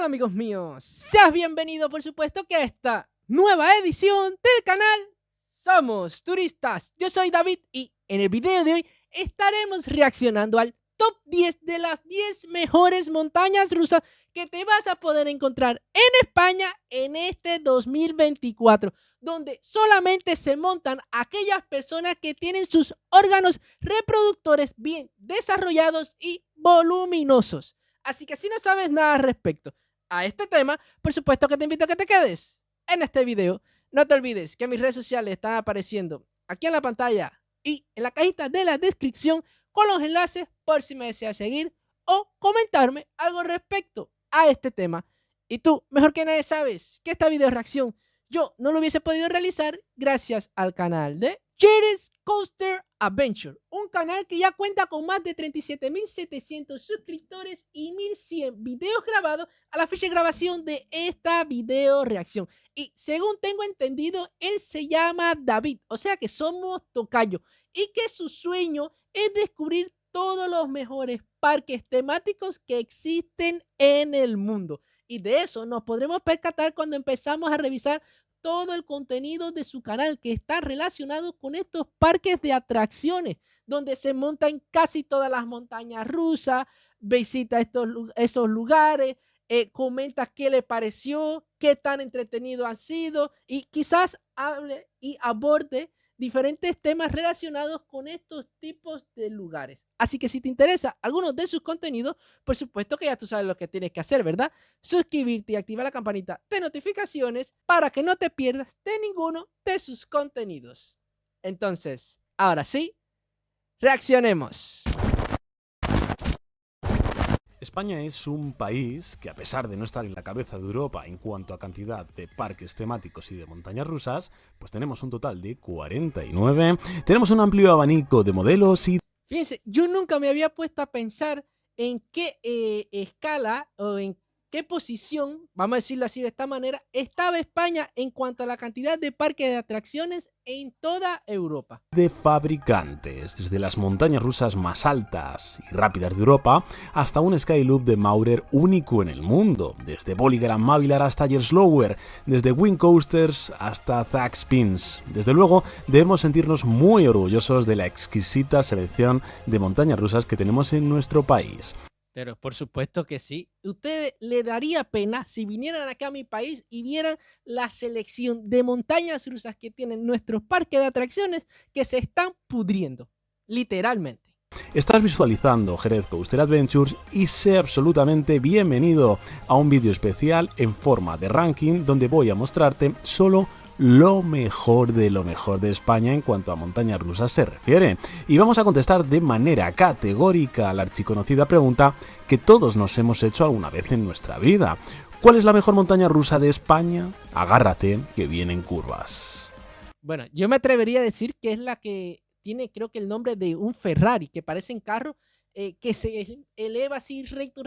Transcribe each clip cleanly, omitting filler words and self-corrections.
tal amigos míos? Seas bienvenido por supuesto que a esta nueva edición del canal Somos Turistas. Yo soy David y en el video de hoy estaremos reaccionando al top 10 de las 10 mejores montañas rusas que te vas a poder encontrar en España en este 2024, donde solamente se montan aquellas personas que tienen sus órganos reproductores bien desarrollados y voluminosos. Así que si no sabes nada al respecto a este tema, por supuesto que te invito a que te quedes en este video. No te olvides que mis redes sociales están apareciendo aquí en la pantalla y en la cajita de la descripción con los enlaces por si me deseas seguir o comentarme algo respecto a este tema. Y tú, mejor que nadie, sabes que esta video reacción yo no lo hubiese podido realizar gracias al canal de Jerry's Coaster Adventure, un canal que ya cuenta con más de 37.700 suscriptores y 1.100 videos grabados a la fecha de grabación de esta video reacción. Y según tengo entendido, él se llama David, o sea que somos tocayo, y que su sueño es descubrir todos los mejores parques temáticos que existen en el mundo. Y de eso nos podremos percatar cuando empezamos a revisar todo el contenido de su canal que está relacionado con estos parques de atracciones, donde se montan casi todas las montañas rusas, visita esos lugares, comenta qué le pareció, qué tan entretenido han sido y quizás hable y aborde diferentes temas relacionados con estos tipos de lugares. Así que si te interesa alguno de sus contenidos, por supuesto que ya tú sabes lo que tienes que hacer, ¿verdad? Suscribirte y activar la campanita de notificaciones para que no te pierdas de ninguno de sus contenidos. Entonces, ahora sí, reaccionemos. España es un país que, a pesar de no estar en la cabeza de Europa en cuanto a cantidad de parques temáticos y de montañas rusas, pues tenemos un total de 49, tenemos un amplio abanico de modelos y... Fíjense, yo nunca me había puesto a pensar en qué escala o en qué posición, vamos a decirlo así de esta manera, estaba España en cuanto a la cantidad de parques de atracciones en toda Europa. De fabricantes, desde las montañas rusas más altas y rápidas de Europa hasta un Skyloop de Maurer único en el mundo, desde Bolliger & Mavilar hasta Gerslower, desde Wing Coasters hasta Zack Spins. Desde luego debemos sentirnos muy orgullosos de la exquisita selección de montañas rusas que tenemos en nuestro país. Pero por supuesto que sí. ¿Ustedes le daría pena si vinieran acá a mi país y vieran la selección de montañas rusas que tienen nuestros parques de atracciones que se están pudriendo? Literalmente. Estás visualizando Jerez Coaster Adventures y sé absolutamente bienvenido a un vídeo especial en forma de ranking donde voy a mostrarte solo lo mejor de España en cuanto a montañas rusas se refiere. Y vamos a contestar de manera categórica a la archiconocida pregunta que todos nos hemos hecho alguna vez en nuestra vida. ¿Cuál es la mejor montaña rusa de España? Agárrate, que vienen curvas. Bueno, yo me atrevería a decir que es la que tiene, creo que el nombre de un Ferrari, que parece en carro, que se eleva así recto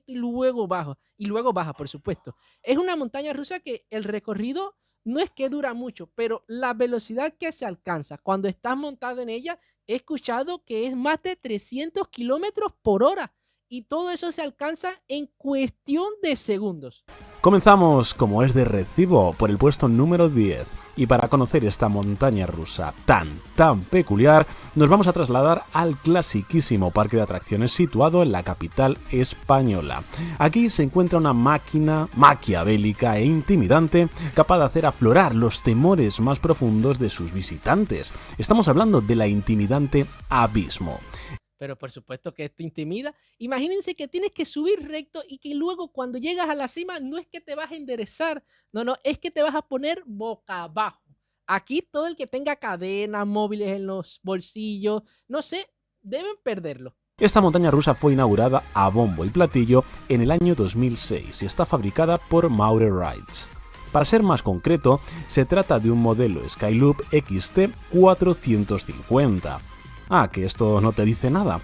y luego baja, por supuesto. Es una montaña rusa que el recorrido no es que dura mucho, pero la velocidad que se alcanza cuando estás montado en ella, he escuchado que es más de 300 kilómetros por hora y todo eso se alcanza en cuestión de segundos. Comenzamos, como es de recibo, por el puesto número 10. Y para conocer esta montaña rusa tan peculiar, nos vamos a trasladar al clasiquísimo parque de atracciones situado en la capital española. Aquí se encuentra una máquina maquiavélica e intimidante capaz de hacer aflorar los temores más profundos de sus visitantes. Estamos hablando de la intimidante Abismo. Pero por supuesto que esto intimida. Imagínense que tienes que subir recto y que luego cuando llegas a la cima no es que te vas a enderezar, no, es que te vas a poner boca abajo. Aquí todo el que tenga cadenas móviles en los bolsillos, no sé, deben perderlo. Esta montaña rusa fue inaugurada a bombo y platillo en el año 2006 y está fabricada por Maurer Rides. Para ser más concreto, se trata de un modelo Skyloop XT 450. Ah, que esto no te dice nada.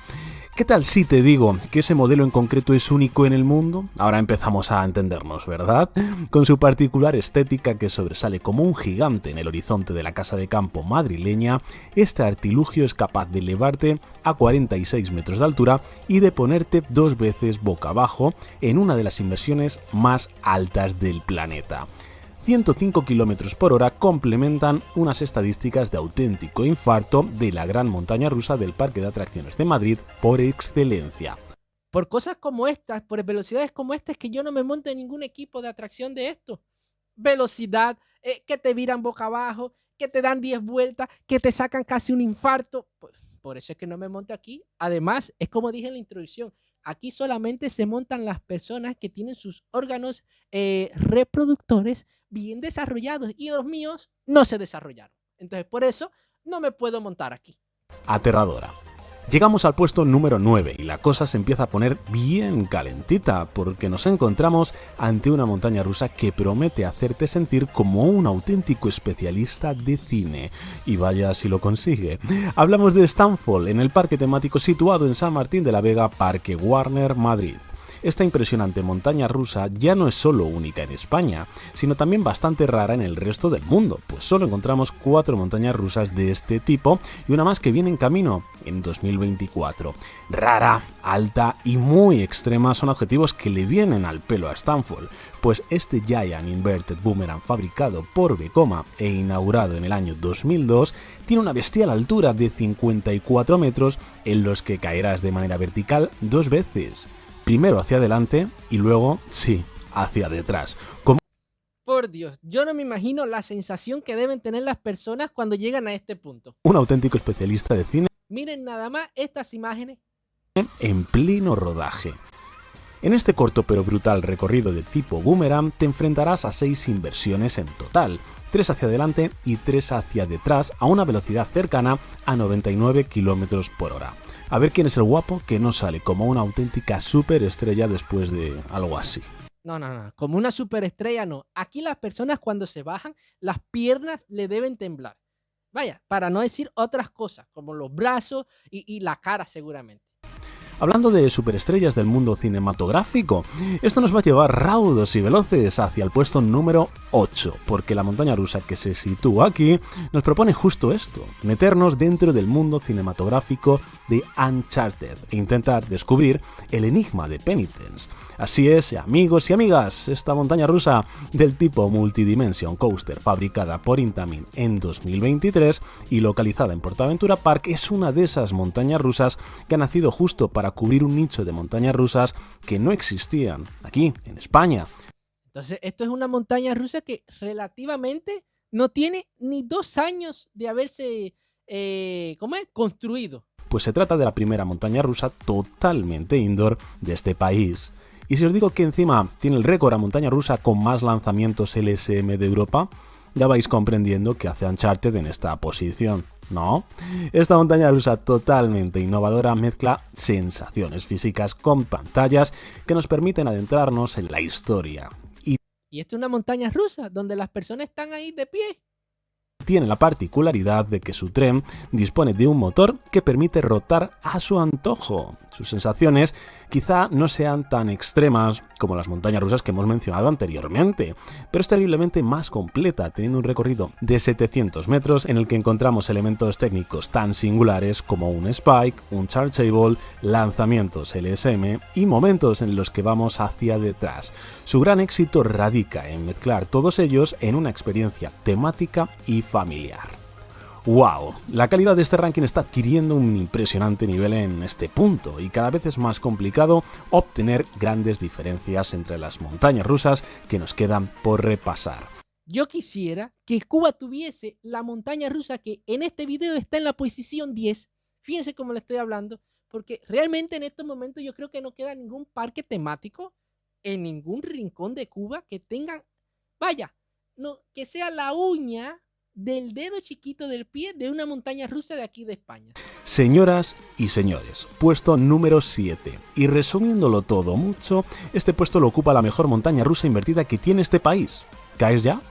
¿Qué tal si te digo que ese modelo en concreto es único en el mundo? Ahora empezamos a entendernos, ¿verdad? Con su particular estética que sobresale como un gigante en el horizonte de la casa de campo madrileña, este artilugio es capaz de elevarte a 46 metros de altura y de ponerte 2 veces boca abajo en una de las inversiones más altas del planeta. 105 km por hora complementan unas estadísticas de auténtico infarto de la gran montaña rusa del Parque de Atracciones de Madrid por excelencia. Por cosas como estas, por velocidades como estas, es que yo no me monto en ningún equipo de atracción de esto. Velocidad, que te viran boca abajo, que te dan 10 vueltas, que te sacan casi un infarto. Por eso es que no me monto aquí. Además, es como dije en la introducción, aquí solamente se montan las personas que tienen sus órganos reproductores bien desarrollados y los míos no se desarrollaron. Entonces, por eso no me puedo montar aquí. Aterradora. Llegamos al puesto número 9 y la cosa se empieza a poner bien calentita porque nos encontramos ante una montaña rusa que promete hacerte sentir como un auténtico especialista de cine. Y vaya si lo consigue. Hablamos de Stunfall en el parque temático situado en San Martín de la Vega, Parque Warner, Madrid. Esta impresionante montaña rusa ya no es solo única en España, sino también bastante rara en el resto del mundo, pues solo encontramos 4 montañas rusas de este tipo y una más que viene en camino en 2024. Rara, alta y muy extrema son adjetivos que le vienen al pelo a Stunfall, pues este Giant Inverted Boomerang fabricado por Vekoma e inaugurado en el año 2002 tiene una bestial altura de 54 metros en los que caerás de manera vertical 2 veces. Primero hacia adelante y luego, sí, hacia detrás. Por Dios, yo no me imagino la sensación que deben tener las personas cuando llegan a este punto. Un auténtico especialista de cine. Miren nada más estas imágenes. En pleno rodaje. En este corto pero brutal recorrido de tipo boomerang te enfrentarás a 6 inversiones en total, 3 hacia adelante y 3 hacia detrás a una velocidad cercana a 99 km por hora. A ver quién es el guapo que no sale como una auténtica superestrella después de algo así. No, como una superestrella no. Aquí las personas cuando se bajan, las piernas le deben temblar. Vaya, para no decir otras cosas, como los brazos y la cara seguramente. Hablando de superestrellas del mundo cinematográfico, esto nos va a llevar raudos y veloces hacia el puesto número 8, porque la montaña rusa que se sitúa aquí nos propone justo esto, meternos dentro del mundo cinematográfico de Uncharted e intentar descubrir el enigma de Penitence. Así es, amigos y amigas, esta montaña rusa del tipo Multidimension Coaster fabricada por Intamin en 2023 y localizada en PortAventura Park es una de esas montañas rusas que ha nacido justo para cubrir un nicho de montañas rusas que no existían aquí en España. Entonces, esto es una montaña rusa que relativamente no tiene ni 2 años de haberse construido. Pues se trata de la primera montaña rusa totalmente indoor de este país. Y si os digo que encima tiene el récord a montaña rusa con más lanzamientos LSM de Europa, ya vais comprendiendo que hace Uncharted en esta posición, ¿no? Esta montaña rusa totalmente innovadora mezcla sensaciones físicas con pantallas que nos permiten adentrarnos en la historia. Y esto es una montaña rusa donde las personas están ahí de pie. Tiene la particularidad de que su tren dispone de un motor que permite rotar a su antojo. Sus sensaciones quizá no sean tan extremas como las montañas rusas que hemos mencionado anteriormente, pero es terriblemente más completa, teniendo un recorrido de 700 metros en el que encontramos elementos técnicos tan singulares como un spike, un chargeable, lanzamientos LSM y momentos en los que vamos hacia detrás. Su gran éxito radica en mezclar todos ellos en una experiencia temática y familiar. ¡Wow! La calidad de este ranking está adquiriendo un impresionante nivel en este punto y cada vez es más complicado obtener grandes diferencias entre las montañas rusas que nos quedan por repasar. Yo quisiera que Cuba tuviese la montaña rusa que en este video está en la posición 10. Fíjense cómo le estoy hablando, porque realmente en estos momentos yo creo que no queda ningún parque temático en ningún rincón de Cuba que tengan, que sea la uña del dedo chiquito del pie de una montaña rusa de aquí de España. Señoras y señores, puesto número 7. Y resumiéndolo todo mucho, este puesto lo ocupa la mejor montaña rusa invertida que tiene este país. ¿Caes ya?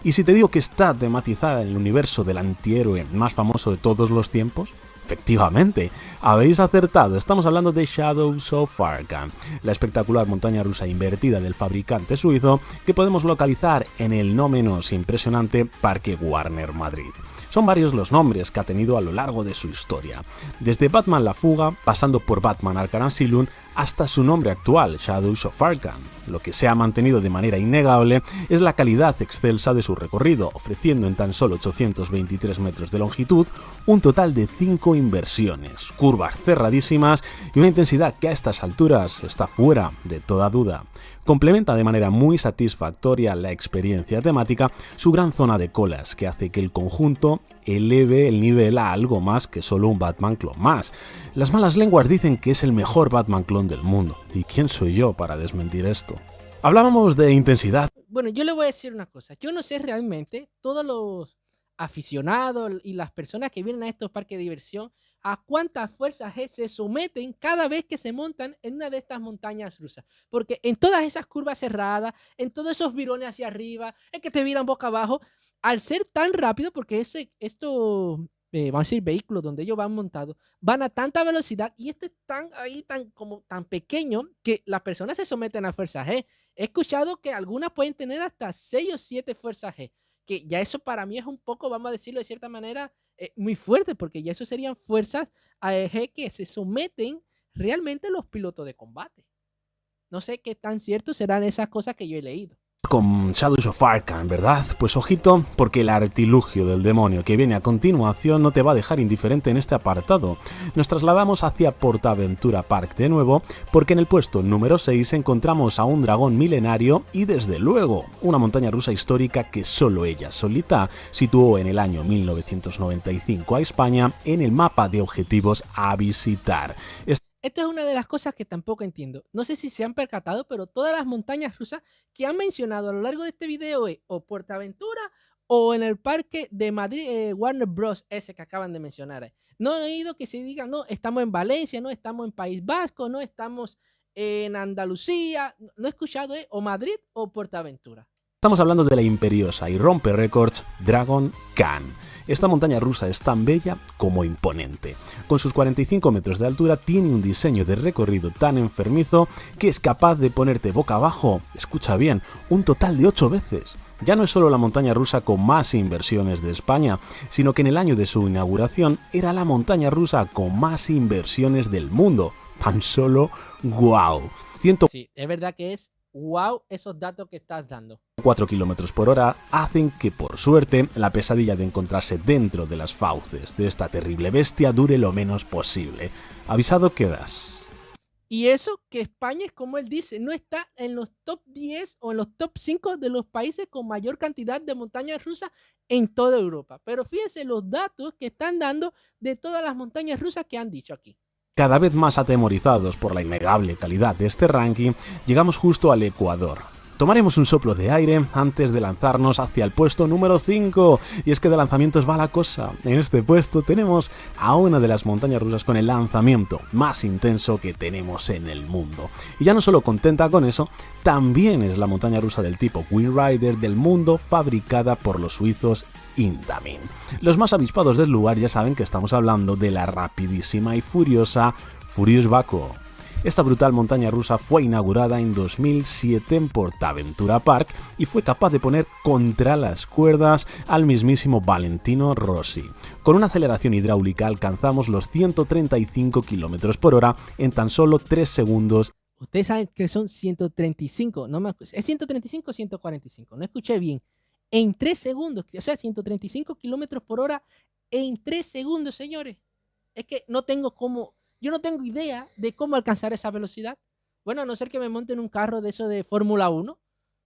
Y si te digo que está tematizada en el universo del antihéroe más famoso de todos los tiempos, Efectivamente, habéis acertado, estamos hablando de Shadows of Arkham, la espectacular montaña rusa invertida del fabricante suizo que podemos localizar en el no menos impresionante Parque Warner Madrid. Son varios los nombres que ha tenido a lo largo de su historia, desde Batman La Fuga, pasando por Batman Arkham Asylum, hasta su nombre actual, Shadows of Arkham. Lo que se ha mantenido de manera innegable es la calidad excelsa de su recorrido, ofreciendo en tan solo 823 metros de longitud un total de 5 inversiones, curvas cerradísimas y una intensidad que a estas alturas está fuera de toda duda. Complementa de manera muy satisfactoria la experiencia temática su gran zona de colas, que hace que el conjunto eleve el nivel a algo más que solo un Batman clon más. Las malas lenguas dicen que es el mejor Batman clon del mundo, ¿y quién soy yo para desmentir esto? Hablábamos de intensidad. Bueno, yo le voy a decir una cosa. Yo no sé realmente todos los aficionados y las personas que vienen a estos parques de diversión a cuántas fuerzas G se someten cada vez que se montan en una de estas montañas rusas. Porque en todas esas curvas cerradas, en todos esos virones hacia arriba, en que te viran boca abajo, al ser tan rápido, porque estos, vamos a decir, vehículos donde ellos van montados, van a tanta velocidad y este es tan pequeño que las personas se someten a fuerzas G. He escuchado que algunas pueden tener hasta 6 o 7 fuerzas G, que ya eso para mí es un poco, vamos a decirlo de cierta manera, muy fuerte, porque ya eso serían fuerzas G que se someten realmente a los pilotos de combate. No sé qué tan cierto serán esas cosas que yo he leído. Con Shadows of Arkham, ¿verdad? Pues ojito, porque el artilugio del demonio que viene a continuación no te va a dejar indiferente en este apartado. Nos trasladamos hacia PortAventura Park de nuevo, porque en el puesto número 6 encontramos a un dragón milenario y desde luego una montaña rusa histórica que solo ella solita situó en el año 1995 a España en el mapa de objetivos a visitar. Esto es una de las cosas que tampoco entiendo. No sé si se han percatado, pero todas las montañas rusas que han mencionado a lo largo de este video es o PortAventura o en el parque de Madrid, Warner Bros. Ese que acaban de mencionar. No he oído que se diga, no, estamos en Valencia, no estamos en País Vasco, no estamos en Andalucía. No he escuchado o Madrid o PortAventura. Estamos hablando de la imperiosa y rompe récords Dragon Khan. Esta montaña rusa es tan bella como imponente. Con sus 45 metros de altura tiene un diseño de recorrido tan enfermizo que es capaz de ponerte boca abajo, escucha bien, un total de 8 veces. Ya no es solo la montaña rusa con más inversiones de España, sino que en el año de su inauguración era la montaña rusa con más inversiones del mundo. Tan solo ¡guau! Sí, es verdad que es wow esos datos que estás dando. 4 km por hora hacen que, por suerte, la pesadilla de encontrarse dentro de las fauces de esta terrible bestia dure lo menos posible. Avisado quedas. Y eso que España, es como él dice, no está en los top 10 o en los top 5 de los países con mayor cantidad de montañas rusas en toda Europa. Pero fíjense los datos que están dando de todas las montañas rusas que han dicho aquí. Cada vez más atemorizados por la innegable calidad de este ranking, llegamos justo al Ecuador. Tomaremos un soplo de aire antes de lanzarnos hacia el puesto número 5, y es que de lanzamientos va la cosa. En este puesto tenemos a una de las montañas rusas con el lanzamiento más intenso que tenemos en el mundo. Y ya no solo contenta con eso, también es la montaña rusa del tipo Wind Rider del mundo, fabricada por los suizos Intamin. Los más avispados del lugar ya saben que estamos hablando de la rapidísima y furiosa Furious Baco. Esta brutal montaña rusa fue inaugurada en 2007 en PortAventura Park y fue capaz de poner contra las cuerdas al mismísimo Valentino Rossi. Con una aceleración hidráulica alcanzamos los 135 km por hora en tan solo 3 segundos. Ustedes saben que son 135, no me acuerdo. ¿Es 135 o 145? No escuché bien. En 3 segundos, o sea, 135 kilómetros por hora en 3 segundos, señores. Es que yo no tengo idea de cómo alcanzar esa velocidad. Bueno, a no ser que me monte en un carro de eso de Fórmula 1,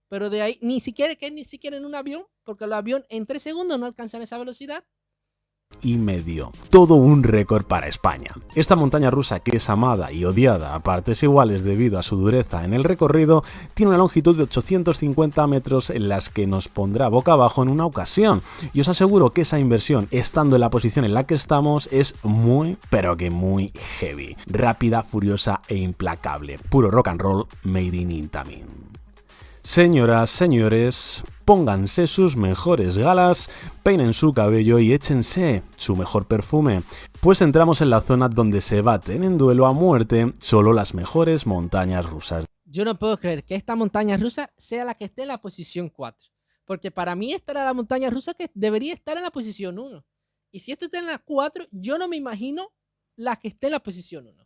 pero de ahí ni siquiera en un avión, porque el avión en 3 segundos no alcanzan esa velocidad. Y medio. Todo un récord para España. Esta montaña rusa, que es amada y odiada a partes iguales debido a su dureza en el recorrido, tiene una longitud de 850 metros en las que nos pondrá boca abajo en una ocasión. Y os aseguro que esa inversión, estando en la posición en la que estamos, es muy, pero que muy heavy. Rápida, furiosa e implacable. Puro rock and roll made in Intamin. Señoras, señores, pónganse sus mejores galas, peinen su cabello y échense su mejor perfume, pues entramos en la zona donde se baten en duelo a muerte solo las mejores montañas rusas. Yo no puedo creer que esta montaña rusa sea la que esté en la posición 4, porque para mí esta era la montaña rusa que debería estar en la posición 1. Y si esto está en la 4, yo no me imagino la que esté en la posición 1.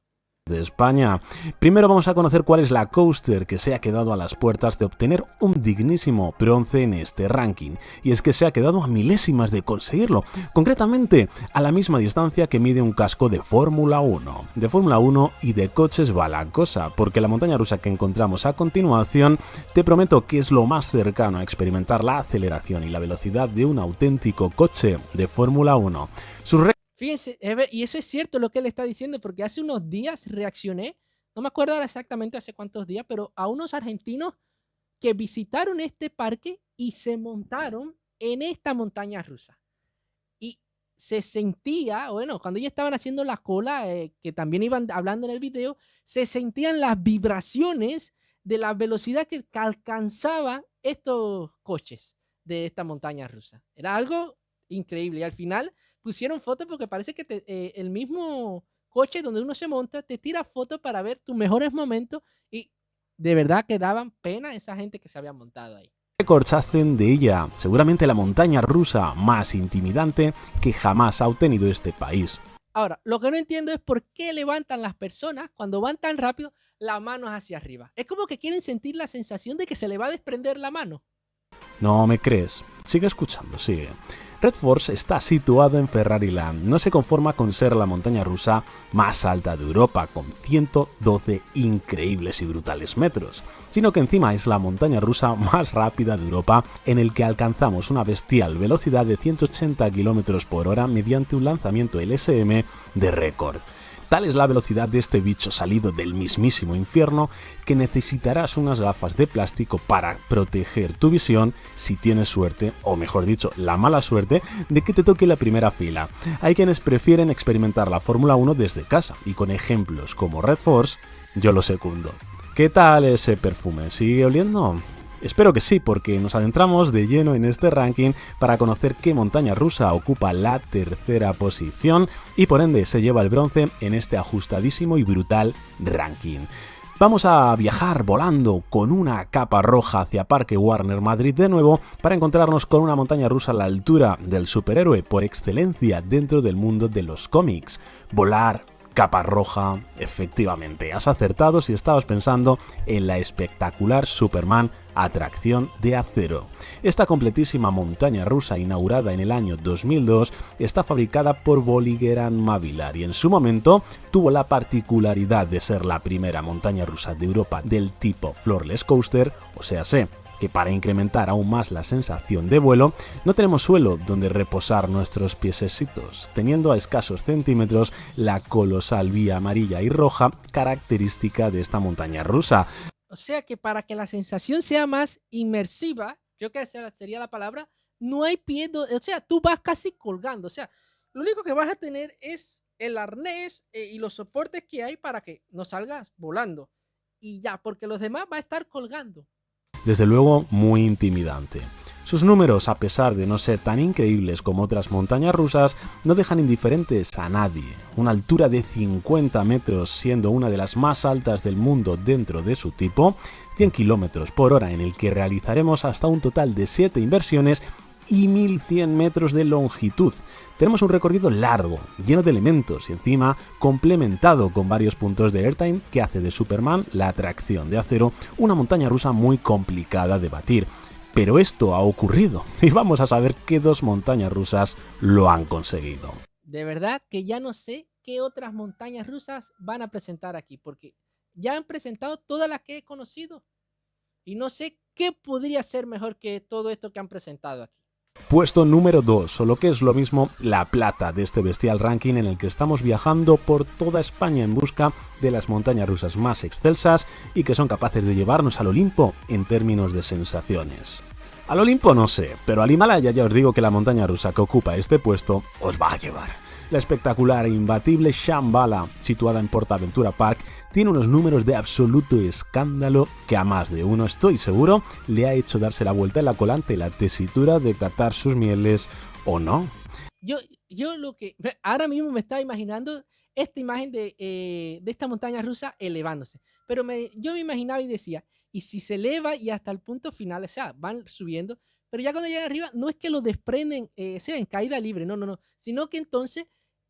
De España. Primero vamos a conocer cuál es la coaster que se ha quedado a las puertas de obtener un dignísimo bronce en este ranking, y es que se ha quedado a milésimas de conseguirlo, concretamente a la misma distancia que mide un casco de Fórmula 1. De Fórmula 1 y de coches va la cosa, porque la montaña rusa que encontramos a continuación te prometo que es lo más cercano a experimentar la aceleración y la velocidad de un auténtico coche de Fórmula 1. Fíjense, y eso es cierto lo que él está diciendo, porque hace unos días reaccioné, no me acuerdo ahora exactamente hace cuántos días, pero a unos argentinos que visitaron este parque y se montaron en esta montaña rusa. Y se sentía, bueno, cuando ellos estaban haciendo la cola, que también iban hablando en el video, se sentían las vibraciones de la velocidad que alcanzaban estos coches de esta montaña rusa. Era algo increíble y al final pusieron fotos porque parece que el mismo coche donde uno se monta te tira fotos para ver tus mejores momentos y de verdad que daban pena esa gente que se había montado ahí. Récords hacen de ella seguramente la montaña rusa más intimidante que jamás ha obtenido este país. Ahora, lo que no entiendo es por qué levantan las personas cuando van tan rápido las manos hacia arriba. Es como que quieren sentir la sensación de que se le va a desprender la mano. ¿No me crees? Sigue escuchando, sigue. Red Force está situado en Ferrariland. No se conforma con ser la montaña rusa más alta de Europa, con 112 increíbles y brutales metros, sino que encima es la montaña rusa más rápida de Europa, en el que alcanzamos una bestial velocidad de 180 km por hora mediante un lanzamiento LSM de récord. Tal es la velocidad de este bicho salido del mismísimo infierno que necesitarás unas gafas de plástico para proteger tu visión si tienes suerte, o mejor dicho, la mala suerte de que te toque la primera fila. Hay quienes prefieren experimentar la Fórmula 1 desde casa y con ejemplos como Red Force, yo lo secundo. ¿Qué tal ese perfume? ¿Sigue oliendo? Espero que sí, porque nos adentramos de lleno en este ranking para conocer qué montaña rusa ocupa la tercera posición y por ende se lleva el bronce en este ajustadísimo y brutal ranking. Vamos a viajar volando con una capa roja hacia Parque Warner Madrid de nuevo para encontrarnos con una montaña rusa a la altura del superhéroe por excelencia dentro del mundo de los cómics. Volar, capa roja, efectivamente, has acertado si estabas pensando en la espectacular Superman Atracción de Acero. Esta completísima montaña rusa, inaugurada en el año 2002, está fabricada por Bolliger & Mavilar y en su momento tuvo la particularidad de ser la primera montaña rusa de Europa del tipo floorless coaster, o sea, que para incrementar aún más la sensación de vuelo, no tenemos suelo donde reposar nuestros piececitos, teniendo a escasos centímetros la colosal vía amarilla y roja característica de esta montaña rusa. O sea que para que la sensación sea más inmersiva, creo que esa sería la palabra, no hay pie, o sea, tú vas casi colgando, o sea, lo único que vas a tener es el arnés y los soportes que hay para que no salgas volando y ya, porque los demás va a estar colgando. Desde luego muy intimidante. Sus números, a pesar de no ser tan increíbles como otras montañas rusas, no dejan indiferentes a nadie. Una altura de 50 metros, siendo una de las más altas del mundo dentro de su tipo, 100 km por hora en el que realizaremos hasta un total de 7 inversiones y 1100 metros de longitud. Tenemos un recorrido largo, lleno de elementos y encima complementado con varios puntos de airtime que hace de Superman, la atracción de acero, una montaña rusa muy complicada de batir. Pero esto ha ocurrido y vamos a saber qué dos montañas rusas lo han conseguido. De verdad que ya no sé qué otras montañas rusas van a presentar aquí, porque ya han presentado todas las que he conocido y no sé qué podría ser mejor que todo esto que han presentado aquí. Puesto número 2, o lo que es lo mismo, la plata de este bestial ranking en el que estamos viajando por toda España en busca de las montañas rusas más excelsas y que son capaces de llevarnos al Olimpo en términos de sensaciones. Al Olimpo no sé, pero al Himalaya ya os digo que la montaña rusa que ocupa este puesto os va a llevar. La espectacular e imbatible Shambhala, situada en PortAventura Park, tiene unos números de absoluto escándalo que a más de uno, estoy seguro, le ha hecho darse la vuelta en la cola ante la tesitura de catar sus mieles o no. Yo lo que ahora mismo me estaba imaginando esta imagen de esta montaña rusa elevándose, pero yo me imaginaba y decía, y si se eleva y hasta el punto final, o sea, van subiendo, pero ya cuando llegan arriba, no es que lo desprenden, sea en caída libre, no, sino que entonces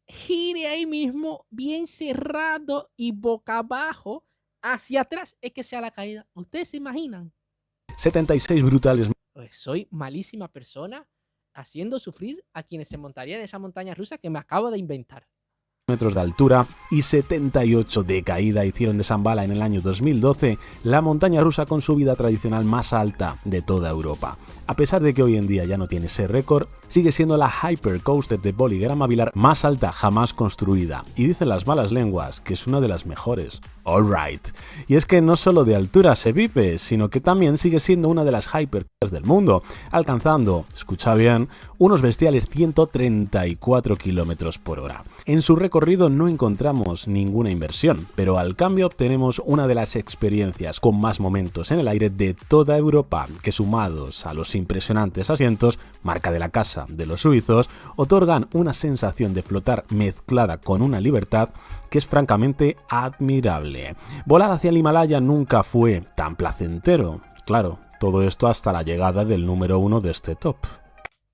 gire ahí mismo, bien cerrado y boca abajo, hacia atrás, es que sea la caída. ¿Ustedes se imaginan? 76 brutales Pues soy malísima persona haciendo sufrir a quienes se montarían en esa montaña rusa que me acabo de inventar. metros de altura y 78 de caída hicieron de Shambhala en el año 2012 la montaña rusa con subida tradicional más alta de toda Europa. A pesar de que hoy en día ya no tiene ese récord, sigue siendo la Hypercoaster de Polygram Vilar más alta jamás construida, y dicen las malas lenguas que es una de las mejores. Alright. Y es que no solo de altura se vive, sino que también sigue siendo una de las hypercoasters del mundo, alcanzando, escucha bien, unos bestiales 134 km por hora. En su recorrido no encontramos ninguna inversión, pero al cambio obtenemos una de las experiencias con más momentos en el aire de toda Europa, que sumados a los impresionantes asientos, marca de la casa de los suizos, otorgan una sensación de flotar mezclada con una libertad que es francamente admirable. Volar hacia el Himalaya nunca fue tan placentero. Claro, todo esto hasta la llegada del número 1 de este top.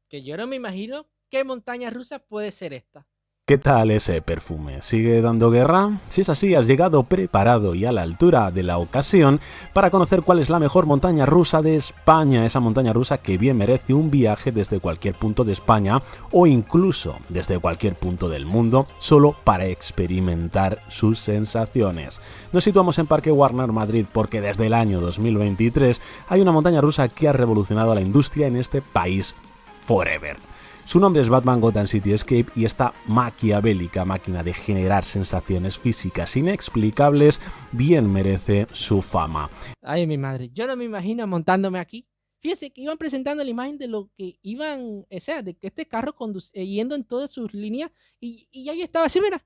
Que yo no me imagino qué montaña rusa puede ser esta. ¿Qué tal ese perfume? ¿Sigue dando guerra? Si es así, has llegado preparado y a la altura de la ocasión para conocer cuál es la mejor montaña rusa de España, esa montaña rusa que bien merece un viaje desde cualquier punto de España o incluso desde cualquier punto del mundo, solo para experimentar sus sensaciones. Nos situamos en Parque Warner Madrid porque desde el año 2023 hay una montaña rusa que ha revolucionado la industria en este país forever. Su nombre es Batman Gotham City Escape y esta maquiavélica máquina de generar sensaciones físicas inexplicables bien merece su fama. Ay, mi madre, yo no me imagino montándome aquí. Fíjense que iban presentando la imagen de lo que iban, o sea, de que este carro yendo en todas sus líneas y ahí estaba así, mira.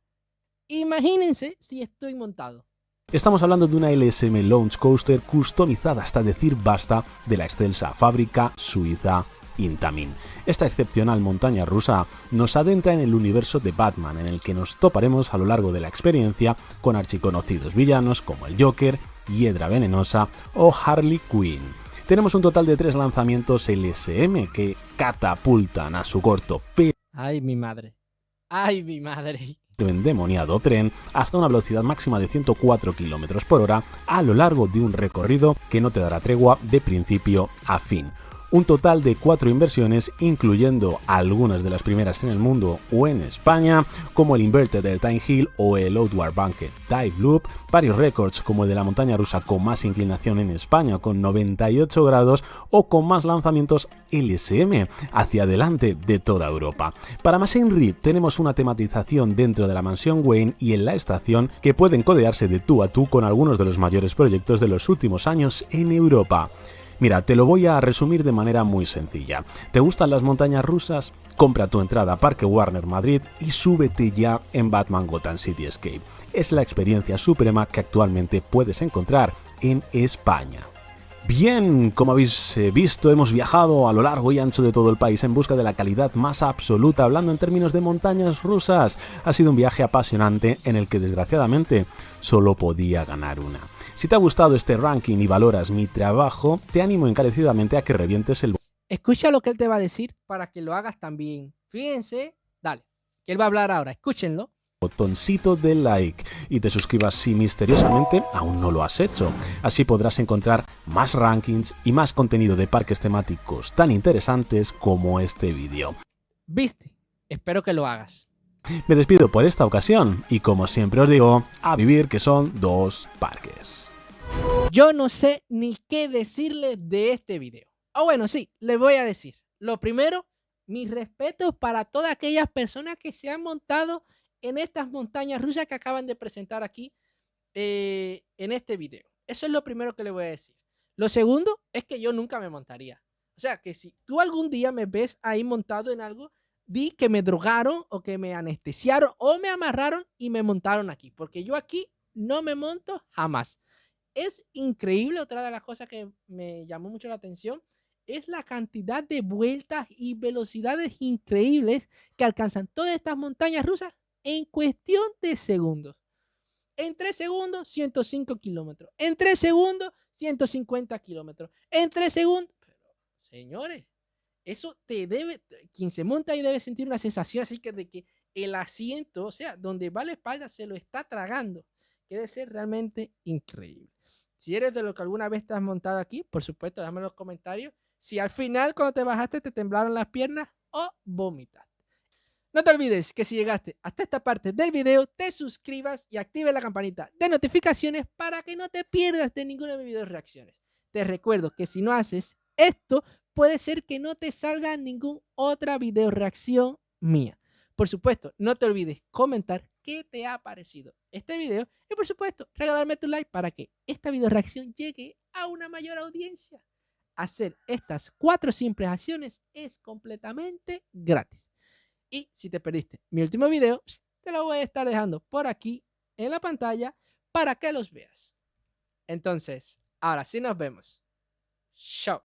Imagínense si estoy montado. Estamos hablando de una LSM Launch Coaster customizada hasta decir basta de la excelsa fábrica suiza Intamin. Esta excepcional montaña rusa nos adentra en el universo de Batman, en el que nos toparemos a lo largo de la experiencia con archiconocidos villanos como el Joker, Hiedra Venenosa o Harley Quinn. Tenemos un total de 3 lanzamientos LSM que catapultan a su corto pero Ay, mi madre. Ay, mi madre. endemoniado tren hasta una velocidad máxima de 104 km por hora a lo largo de un recorrido que no te dará tregua de principio a fin. Un total de 4 inversiones, incluyendo algunas de las primeras en el mundo o en España, como el Inverted Airtime Hill o el Outward Bucket Dive Loop, varios récords como el de la montaña rusa con más inclinación en España con 98 grados o con más lanzamientos LSM hacia adelante de toda Europa. Para más Henry tenemos una tematización dentro de la mansión Wayne y en la estación que pueden codearse de tú a tú con algunos de los mayores proyectos de los últimos años en Europa. Mira, te lo voy a resumir de manera muy sencilla. ¿Te gustan las montañas rusas? Compra tu entrada a Parque Warner Madrid y súbete ya en Batman Gotham City Escape. Es la experiencia suprema que actualmente puedes encontrar en España. Bien, como habéis visto, hemos viajado a lo largo y ancho de todo el país en busca de la calidad más absoluta, hablando en términos de montañas rusas. Ha sido un viaje apasionante en el que desgraciadamente solo podía ganar una. Si te ha gustado este ranking y valoras mi trabajo, te animo encarecidamente a que revientes el Escucha lo que él te va a decir para que lo hagas también. Fíjense, dale, que él va a hablar ahora, escúchenlo. botoncito de like y te suscribas si misteriosamente aún no lo has hecho. Así podrás encontrar más rankings y más contenido de parques temáticos tan interesantes como este vídeo. ¿Viste? Espero que lo hagas. Me despido por esta ocasión y como siempre os digo, a vivir que son 2 parques. Yo no sé ni qué decirle de este video. Bueno, sí, les voy a decir. Lo primero, mis respetos para todas aquellas personas que se han montado en estas montañas rusas que acaban de presentar aquí en este video. Eso es lo primero que le voy a decir. Lo segundo es que yo nunca me montaría. O sea, que si tú algún día me ves ahí montado en algo, di que me drogaron o que me anestesiaron o me amarraron y me montaron aquí. Porque yo aquí no me monto jamás. Es increíble, otra de las cosas que me llamó mucho la atención es la cantidad de vueltas y velocidades increíbles que alcanzan todas estas montañas rusas en cuestión de segundos. En 3 segundos, 105 kilómetros. En 3 segundos, 150 kilómetros. En 3 segundos. Pero, señores, eso te debe, quien se monta ahí debe sentir una sensación así que de que el asiento, o sea, donde va la espalda, se lo está tragando. Que debe ser realmente increíble. Si eres de lo que alguna vez te has montado aquí, por supuesto, déjame en los comentarios. Si al final, cuando te bajaste, te temblaron las piernas o vomitaste. No te olvides que si llegaste hasta esta parte del video, te suscribas y actives la campanita de notificaciones para que no te pierdas de ninguno de mis videos reacciones. Te recuerdo que si no haces esto, puede ser que no te salga ninguna otra video reacción mía. Por supuesto, no te olvides comentar qué te ha parecido este video y por supuesto, regalarme tu like para que esta video reacción llegue a una mayor audiencia. Hacer estas 4 simples acciones es completamente gratis. Y si te perdiste mi último video, te lo voy a estar dejando por aquí en la pantalla para que los veas. Entonces, ahora sí nos vemos. Chao.